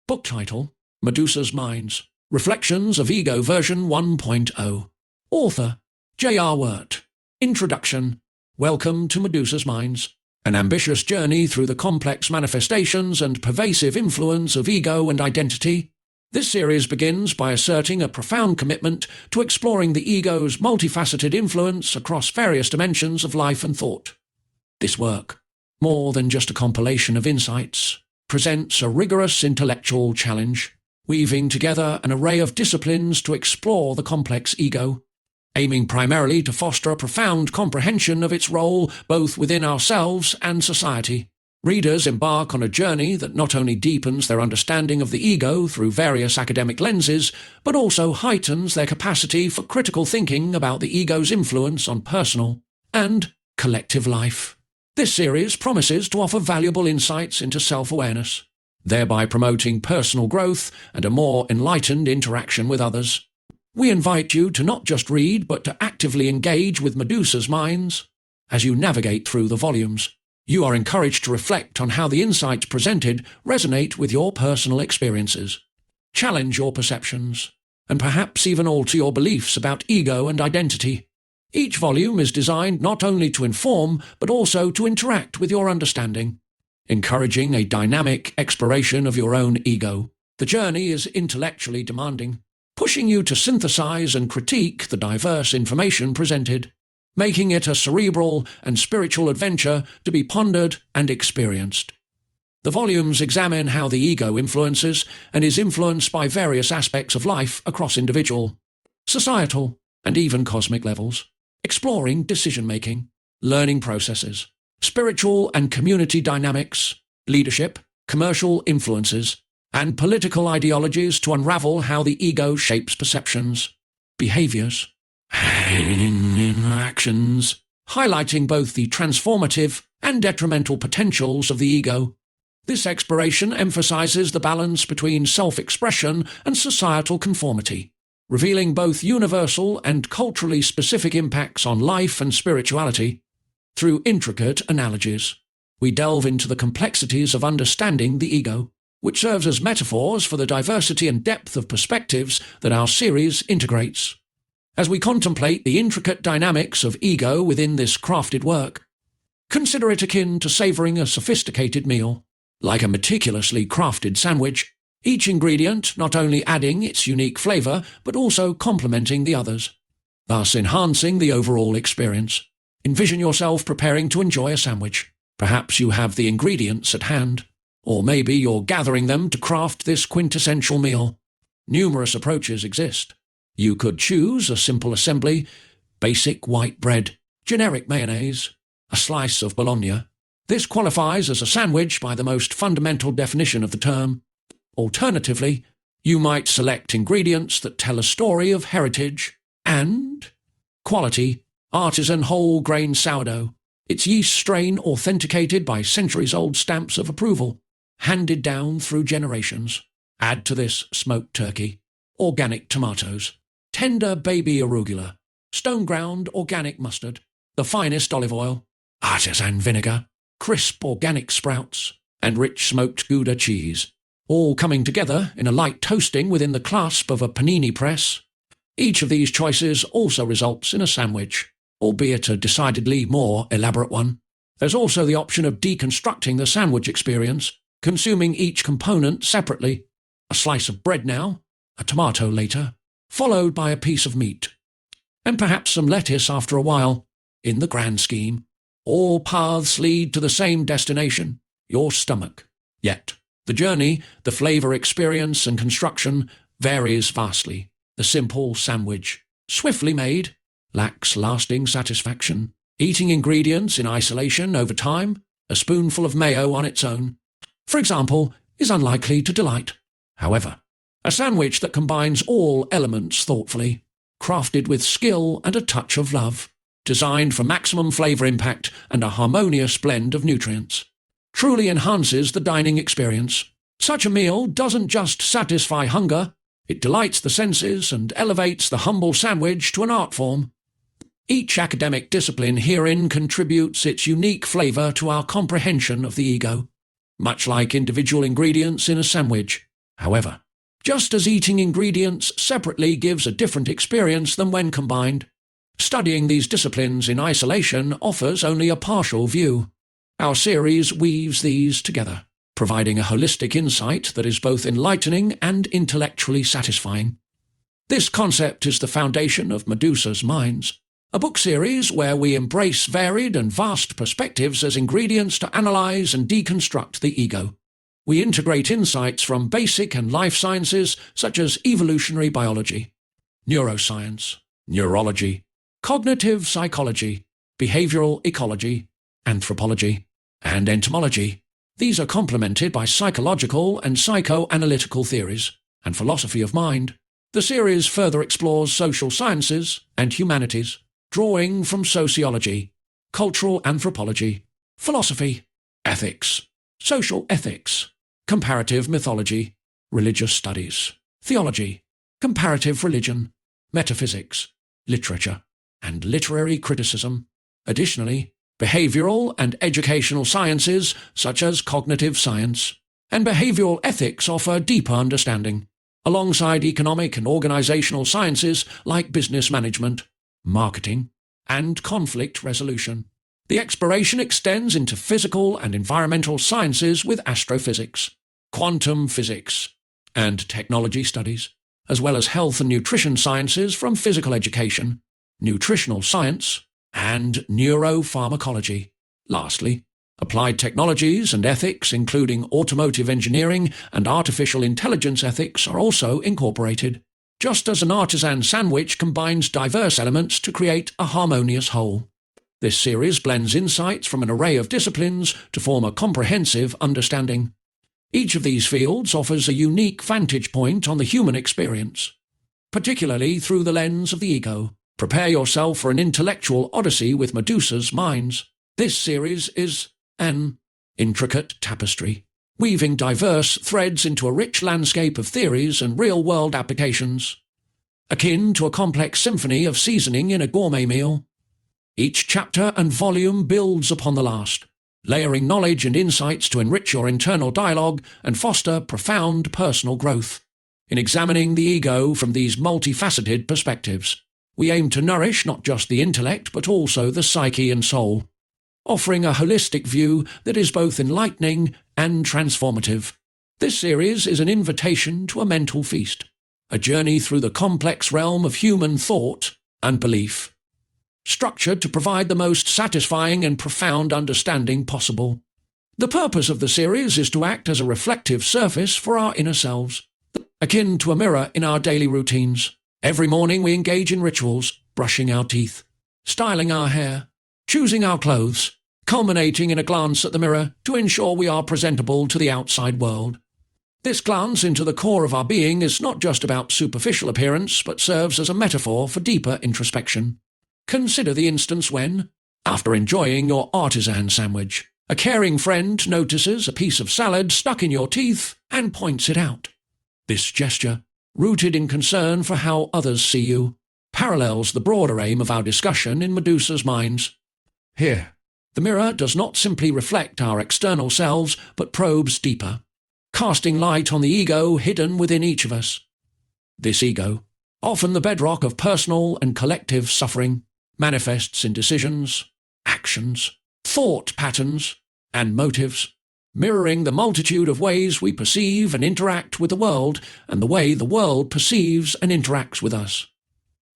Book title: Madusa's Minds, Reflections of Ego version 1.0. Author: J.R. Wert. Introduction. Welcome to Madusa's Minds, an ambitious journey through the complex manifestations and pervasive influence of ego and identity. This series begins by asserting a profound commitment to exploring the ego's multifaceted influence across various dimensions of life and thought. This work, more than just a compilation of insights, presents a rigorous intellectual challenge, weaving together an array of disciplines to explore the complex ego, aiming primarily to foster a profound comprehension of its role both within ourselves and society. Readers embark on a journey that not only deepens their understanding of the ego through various academic lenses, but also heightens their capacity for critical thinking about the ego's influence on personal and collective life. This series promises to offer valuable insights into self-awareness, thereby promoting personal growth and a more enlightened interaction with others. We invite you to not just read, but to actively engage with Madusa's Minds. As you navigate through the volumes, you are encouraged to reflect on how the insights presented resonate with your personal experiences, challenge your perceptions, and perhaps even alter your beliefs about ego and identity. Each volume is designed not only to inform, but also to interact with your understanding, encouraging a dynamic exploration of your own ego. The journey is intellectually demanding, pushing you to synthesize and critique the diverse information presented, making it a cerebral and spiritual adventure to be pondered and experienced. The volumes examine how the ego influences and is influenced by various aspects of life across individual, societal, and even cosmic levels, exploring decision-making, learning processes, spiritual and community dynamics, leadership, commercial influences, and political ideologies to unravel how the ego shapes perceptions, behaviors, and actions, highlighting both the transformative and detrimental potentials of the ego. This exploration emphasizes the balance between self-expression and societal conformity, revealing both universal and culturally specific impacts on life and spirituality. Through intricate analogies, we delve into the complexities of understanding the ego, which serves as metaphors for the diversity and depth of perspectives that our series integrates. As we contemplate the intricate dynamics of ego within this crafted work, consider it akin to savoring a sophisticated meal. Like a meticulously crafted sandwich, each ingredient not only adding its unique flavor, but also complementing the others, thus enhancing the overall experience. Envision yourself preparing to enjoy a sandwich. Perhaps you have the ingredients at hand, or maybe you're gathering them to craft this quintessential meal. Numerous approaches exist. You could choose a simple assembly: basic white bread, generic mayonnaise, a slice of bologna. This qualifies as a sandwich by the most fundamental definition of the term. Alternatively, you might select ingredients that tell a story of heritage and quality: artisan whole grain sourdough, its yeast strain authenticated by centuries-old stamps of approval, handed down through generations. Add to this smoked turkey, organic tomatoes, tender baby arugula, stone-ground organic mustard, the finest olive oil, artisan vinegar, crisp organic sprouts, and rich smoked Gouda cheese, all coming together in a light toasting within the clasp of a panini press. Each of these choices also results in a sandwich, albeit a decidedly more elaborate one. There's also the option of deconstructing the sandwich experience, consuming each component separately: a slice of bread now, a tomato later, followed by a piece of meat, and perhaps some lettuce after a while. In the grand scheme, all paths lead to the same destination: your stomach. Yet, the journey, the flavor experience and construction varies vastly. The simple sandwich, swiftly made, lacks lasting satisfaction. Eating ingredients in isolation over time, a spoonful of mayo on its own, for example, is unlikely to delight. However, a sandwich that combines all elements thoughtfully, crafted with skill and a touch of love, designed for maximum flavor impact and a harmonious blend of nutrients, truly enhances the dining experience. Such a meal doesn't just satisfy hunger, it delights the senses and elevates the humble sandwich to an art form. Each academic discipline herein contributes its unique flavor to our comprehension of the ego. Much like individual ingredients in a sandwich, However, just as eating ingredients separately gives a different experience than when combined, studying these disciplines in isolation offers only a partial view. Our series weaves these together, providing a holistic insight that is both enlightening and intellectually satisfying. This concept is the foundation of Madusa's Minds, a book series where we embrace varied and vast perspectives as ingredients to analyze and deconstruct the ego. We integrate insights from basic and life sciences such as evolutionary biology, neuroscience, neurology, cognitive psychology, behavioral ecology, anthropology, and entomology. These are complemented by psychological and psychoanalytical theories and philosophy of mind. The series further explores social sciences and humanities, drawing from sociology, cultural anthropology, philosophy, ethics, social ethics, comparative mythology, religious studies, theology, comparative religion, metaphysics, literature, and literary criticism. Additionally, behavioral and educational sciences such as cognitive science and behavioral ethics offer deeper understanding, alongside economic and organizational sciences like business management, marketing, and conflict resolution. The exploration extends into physical and environmental sciences with astrophysics, quantum physics, and technology studies, as well as health and nutrition sciences from physical education, nutritional science, and neuropharmacology. Lastly, applied technologies and ethics, including automotive engineering and artificial intelligence ethics, are also incorporated, just as an artisan sandwich combines diverse elements to create a harmonious whole. This series blends insights from an array of disciplines to form a comprehensive understanding. Each of these fields offers a unique vantage point on the human experience, particularly through the lens of the ego. Prepare yourself for an intellectual odyssey with Madusa's Minds. This series is an intricate tapestry, weaving diverse threads into a rich landscape of theories and real-world applications, akin to a complex symphony of seasoning in a gourmet meal. Each chapter and volume builds upon the last, layering knowledge and insights to enrich your internal dialogue and foster profound personal growth. In examining the ego from these multifaceted perspectives, we aim to nourish not just the intellect but also the psyche and soul, offering a holistic view that is both enlightening and transformative. This series is an invitation to a mental feast, a journey through the complex realm of human thought and belief, structured to provide the most satisfying and profound understanding possible. The purpose of the series is to act as a reflective surface for our inner selves, akin to a mirror in our daily routines. Every morning we engage in rituals, brushing our teeth, styling our hair, choosing our clothes, culminating in a glance at the mirror to ensure we are presentable to the outside world. This glance into the core of our being is not just about superficial appearance, but serves as a metaphor for deeper introspection. Consider the instance when, after enjoying your artisan sandwich, a caring friend notices a piece of salad stuck in your teeth and points it out. This gesture, rooted in concern for how others see you, parallels the broader aim of our discussion in Madusa's Minds. Here, the mirror does not simply reflect our external selves, but probes deeper, casting light on the ego hidden within each of us. This ego, often the bedrock of personal and collective suffering, manifests in decisions, actions, thought patterns, and motives, mirroring the multitude of ways we perceive and interact with the world and the way the world perceives and interacts with us.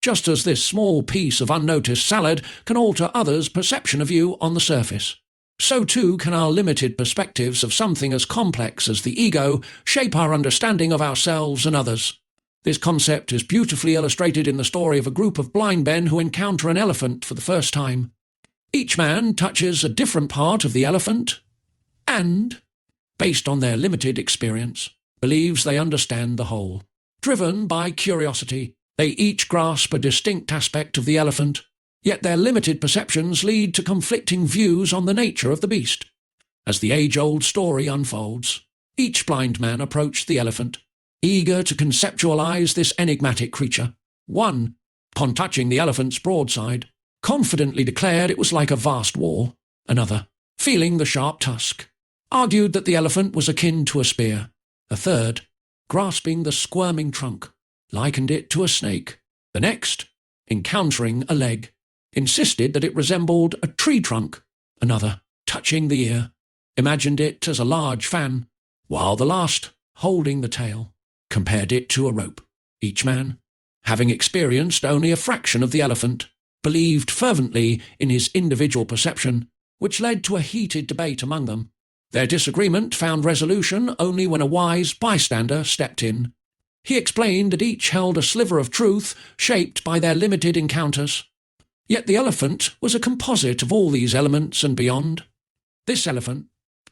Just as this small piece of unnoticed salad can alter others' perception of you on the surface, so too can our limited perspectives of something as complex as the ego shape our understanding of ourselves and others. This concept is beautifully illustrated in the story of a group of blind men who encounter an elephant for the first time. Each man touches a different part of the elephant and, based on their limited experience, believes they understand the whole. Driven by curiosity, they each grasp a distinct aspect of the elephant, yet their limited perceptions lead to conflicting views on the nature of the beast. As the age-old story unfolds, each blind man approached the elephant, eager to conceptualize this enigmatic creature. One, upon touching the elephant's broadside, confidently declared it was like a vast wall. Another, feeling the sharp tusk, argued that the elephant was akin to a spear. A third, grasping the squirming trunk, likened it to a snake. The next, encountering a leg, insisted that it resembled a tree trunk. Another, touching the ear, imagined it as a large fan, while the last, holding the tail, compared it to a rope. Each man, having experienced only a fraction of the elephant, believed fervently in his individual perception, which led to a heated debate among them. Their disagreement found resolution only when a wise bystander stepped in. He explained that each held a sliver of truth shaped by their limited encounters. Yet the elephant was a composite of all these elements and beyond. This elephant,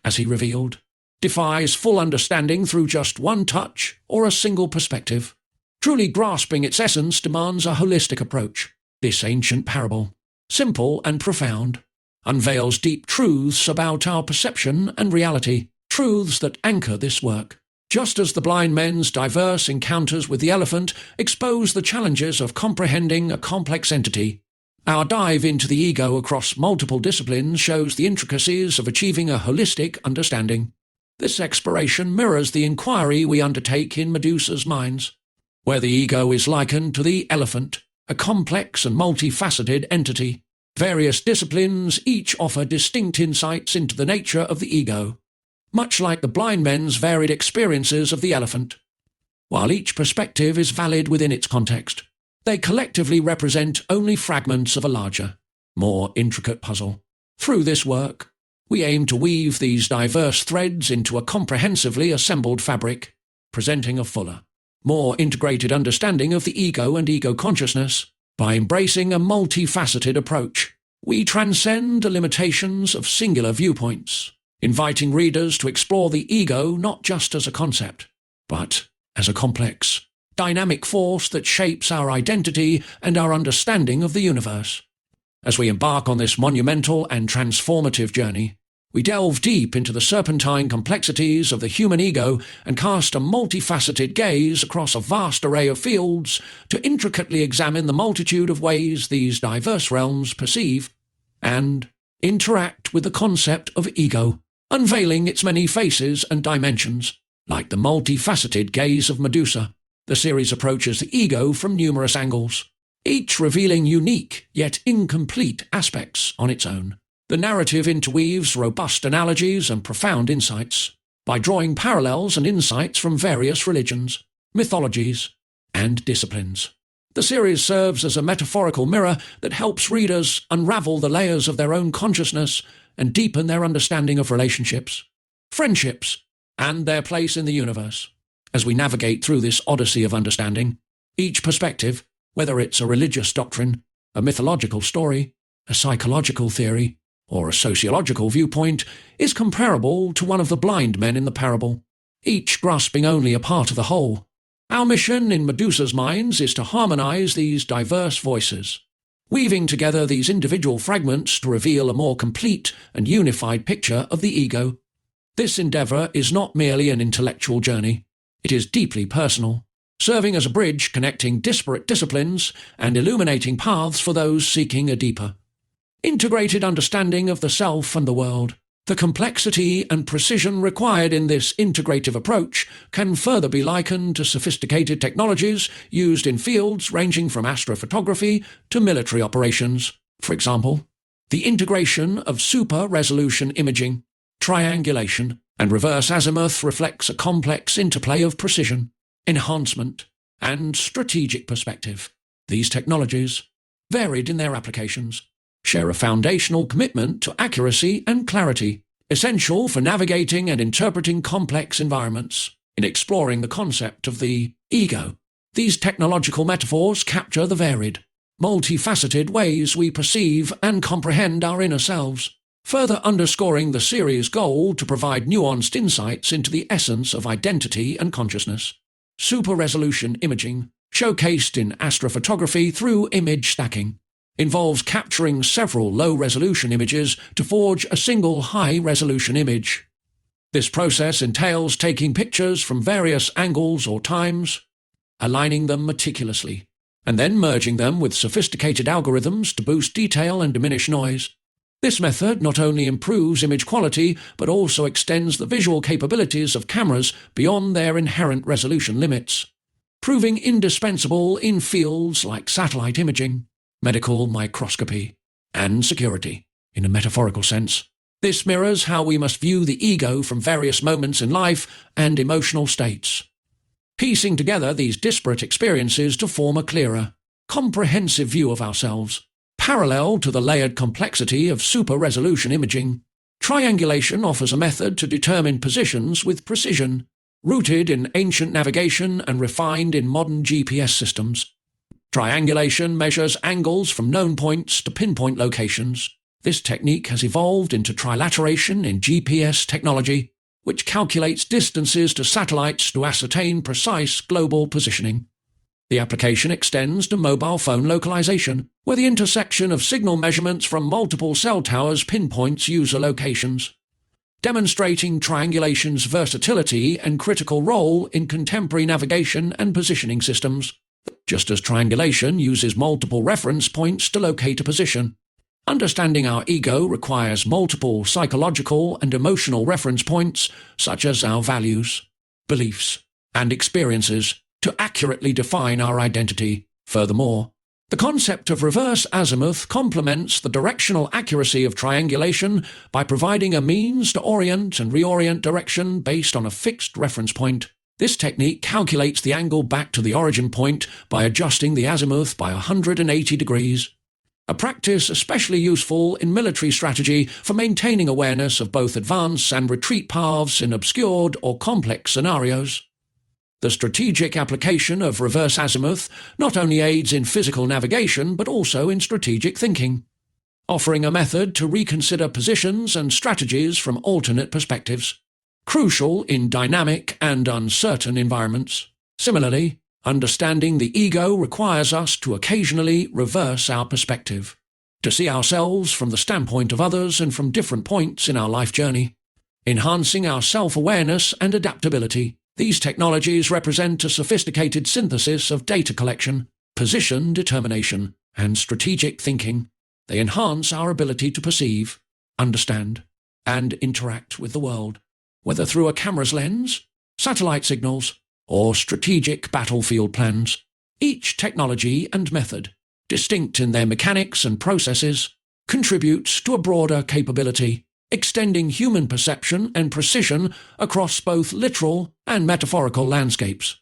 as he revealed, defies full understanding through just one touch or a single perspective. Truly grasping its essence demands a holistic approach. This ancient parable, simple and profound, unveils deep truths about our perception and reality, truths that anchor this work. Just as the blind men's diverse encounters with the elephant expose the challenges of comprehending a complex entity, our dive into the ego across multiple disciplines shows the intricacies of achieving a holistic understanding. This exploration mirrors the inquiry we undertake in Madusa's Minds, where the ego is likened to the elephant, a complex and multifaceted entity. Various disciplines each offer distinct insights into the nature of the ego, much like the blind men's varied experiences of the elephant. While each perspective is valid within its context, they collectively represent only fragments of a larger, more intricate puzzle. Through this work, we aim to weave these diverse threads into a comprehensively assembled fabric, presenting a fuller, more integrated understanding of the ego and ego consciousness. By embracing a multifaceted approach, we transcend the limitations of singular viewpoints, inviting readers to explore the ego not just as a concept, but as a complex, dynamic force that shapes our identity and our understanding of the universe. As we embark on this monumental and transformative journey, we delve deep into the serpentine complexities of the human ego and cast a multifaceted gaze across a vast array of fields to intricately examine the multitude of ways these diverse realms perceive and interact with the concept of ego, unveiling its many faces and dimensions. Like the multifaceted gaze of Madusa, the series approaches the ego from numerous angles, each revealing unique yet incomplete aspects on its own. The narrative interweaves robust analogies and profound insights by drawing parallels and insights from various religions, mythologies, and disciplines. The series serves as a metaphorical mirror that helps readers unravel the layers of their own consciousness and deepen their understanding of relationships, friendships, and their place in the universe. As we navigate through this odyssey of understanding, each perspective, whether it's a religious doctrine, a mythological story, a psychological theory, or a sociological viewpoint, is comparable to one of the blind men in the parable, each grasping only a part of the whole. Our mission in Madusa's Minds is to harmonize these diverse voices, weaving together these individual fragments to reveal a more complete and unified picture of the ego. This endeavor is not merely an intellectual journey. It is deeply personal, serving as a bridge connecting disparate disciplines and illuminating paths for those seeking a deeper, integrated understanding of the self and the world. The complexity and precision required in this integrative approach can further be likened to sophisticated technologies used in fields ranging from astrophotography to military operations. For example, the integration of super-resolution imaging, triangulation, and reverse azimuth reflects a complex interplay of precision, enhancement, and strategic perspective. These technologies, varied in their applications, share a foundational commitment to accuracy and clarity, essential for navigating and interpreting complex environments. In exploring the concept of the ego, these technological metaphors capture the varied, multifaceted ways we perceive and comprehend our inner selves, further underscoring the series' goal to provide nuanced insights into the essence of identity and consciousness. Super-resolution imaging, showcased in astrophotography through image stacking, involves capturing several low-resolution images to forge a single high-resolution image. This process entails taking pictures from various angles or times, aligning them meticulously, and then merging them with sophisticated algorithms to boost detail and diminish noise. This method not only improves image quality, but also extends the visual capabilities of cameras beyond their inherent resolution limits, proving indispensable in fields like satellite imaging, medical microscopy, and security, in a metaphorical sense. This mirrors how we must view the ego from various moments in life and emotional states, piecing together these disparate experiences to form a clearer, comprehensive view of ourselves. Parallel to the layered complexity of super-resolution imaging, triangulation offers a method to determine positions with precision, rooted in ancient navigation and refined in modern GPS systems. Triangulation measures angles from known points to pinpoint locations. This technique has evolved into trilateration in GPS technology, which calculates distances to satellites to ascertain precise global positioning. The application extends to mobile phone localization, where the intersection of signal measurements from multiple cell towers pinpoints user locations, demonstrating triangulation's versatility and critical role in contemporary navigation and positioning systems. Just as triangulation uses multiple reference points to locate a position, understanding our ego requires multiple psychological and emotional reference points, such as our values, beliefs, and experiences, to accurately define our identity. Furthermore, the concept of reverse azimuth complements the directional accuracy of triangulation by providing a means to orient and reorient direction based on a fixed reference point. This technique calculates the angle back to the origin point by adjusting the azimuth by 180 degrees, a practice especially useful in military strategy for maintaining awareness of both advance and retreat paths in obscured or complex scenarios. The strategic application of reverse azimuth not only aids in physical navigation but also in strategic thinking, offering a method to reconsider positions and strategies from alternate perspectives, crucial in dynamic and uncertain environments. Similarly, understanding the ego requires us to occasionally reverse our perspective, to see ourselves from the standpoint of others and from different points in our life journey, enhancing our self-awareness and adaptability. These technologies represent a sophisticated synthesis of data collection, position determination, and strategic thinking. They enhance our ability to perceive, understand, and interact with the world, whether through a camera's lens, satellite signals, or strategic battlefield plans. Each technology and method, distinct in their mechanics and processes, contributes to a broader capability, extending human perception and precision across both literal and metaphorical landscapes.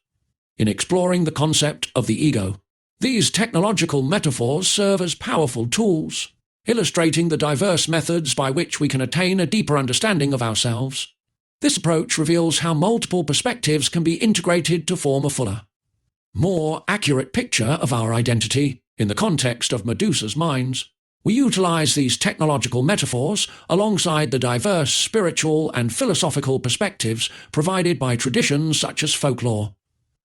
In exploring the concept of the ego, these technological metaphors serve as powerful tools, illustrating the diverse methods by which we can attain a deeper understanding of ourselves. This approach reveals how multiple perspectives can be integrated to form a fuller, more accurate picture of our identity in the context of Madusa's minds. We utilize these technological metaphors alongside the diverse spiritual and philosophical perspectives provided by traditions such as folklore,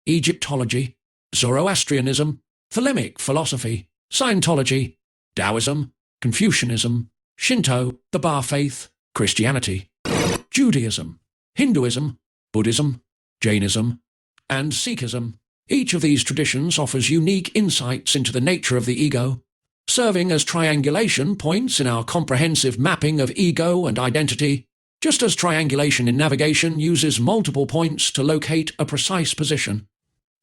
Egyptology, Zoroastrianism, Thelemic philosophy, Scientology, Taoism, Confucianism, Shinto, the Ba faith, Christianity, Judaism, Hinduism, Buddhism, Jainism, and Sikhism. Each of these traditions offers unique insights into the nature of the ego, serving as triangulation points in our comprehensive mapping of ego and identity. Just as triangulation in navigation uses multiple points to locate a precise position,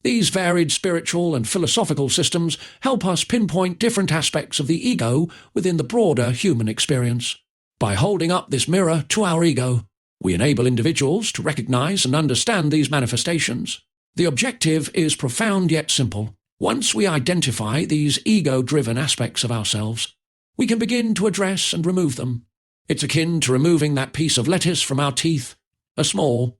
these varied spiritual and philosophical systems help us pinpoint different aspects of the ego within the broader human experience. By holding up this mirror to our ego, we enable individuals to recognize and understand these manifestations. The objective is profound yet simple. Once we identify these ego-driven aspects of ourselves, we can begin to address and remove them. It's akin to removing that piece of lettuce from our teeth, a small,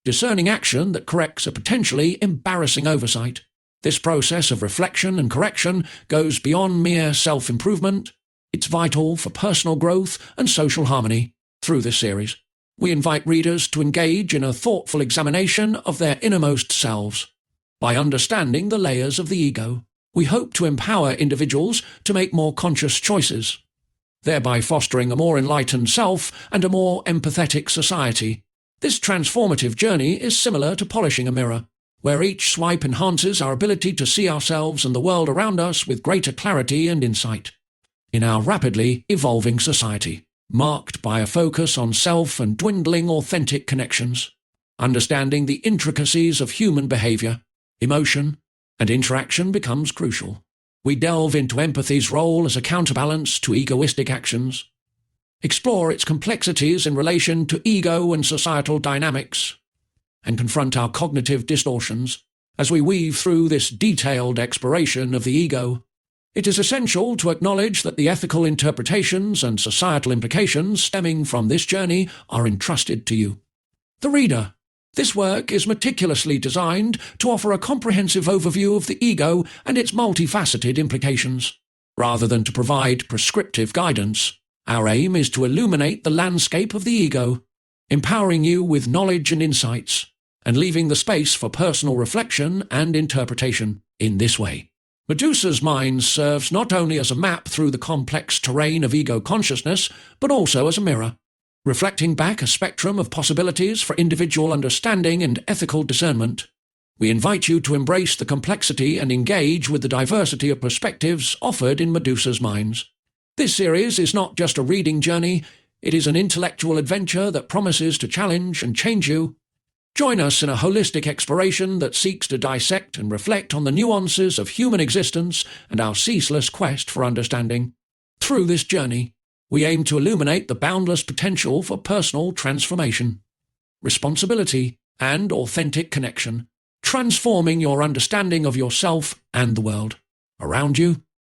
discerning action that corrects a potentially embarrassing oversight. This process of reflection and correction goes beyond mere self-improvement. It's vital for personal growth and social harmony. Through this series, we invite readers to engage in a thoughtful examination of their innermost selves. By understanding the layers of the ego, we hope to empower individuals to make more conscious choices, thereby fostering a more enlightened self and a more empathetic society. This transformative journey is similar to polishing a mirror, where each swipe enhances our ability to see ourselves and the world around us with greater clarity and insight. in our rapidly evolving society, marked by a focus on self and dwindling authentic connections. Understanding the intricacies of human behavior, emotion, and interaction becomes crucial. We delve into empathy's role as a counterbalance to egoistic actions, explore its complexities in relation to ego and societal dynamics, and confront our cognitive distortions as we weave through this detailed exploration of the ego. It is essential to acknowledge that the ethical interpretations and societal implications stemming from this journey are entrusted to you, the reader. This work is meticulously designed to offer a comprehensive overview of the ego and its multifaceted implications. Rather than to provide prescriptive guidance, our aim is to illuminate the landscape of the ego, empowering you with knowledge and insights, and leaving the space for personal reflection and interpretation. In this way, Madusa's Minds serves not only as a map through the complex terrain of ego consciousness, but also as a mirror, reflecting back a spectrum of possibilities for individual understanding and ethical discernment. We invite you to embrace the complexity and engage with the diversity of perspectives offered in Madusa's Minds. This series is not just a reading journey, it is an intellectual adventure that promises to challenge and change you. Join us in a holistic exploration that seeks to dissect and reflect on the nuances of human existence and our ceaseless quest for understanding. Through this journey, we aim to illuminate the boundless potential for personal transformation, responsibility, and authentic connection, transforming your understanding of yourself and the world around you.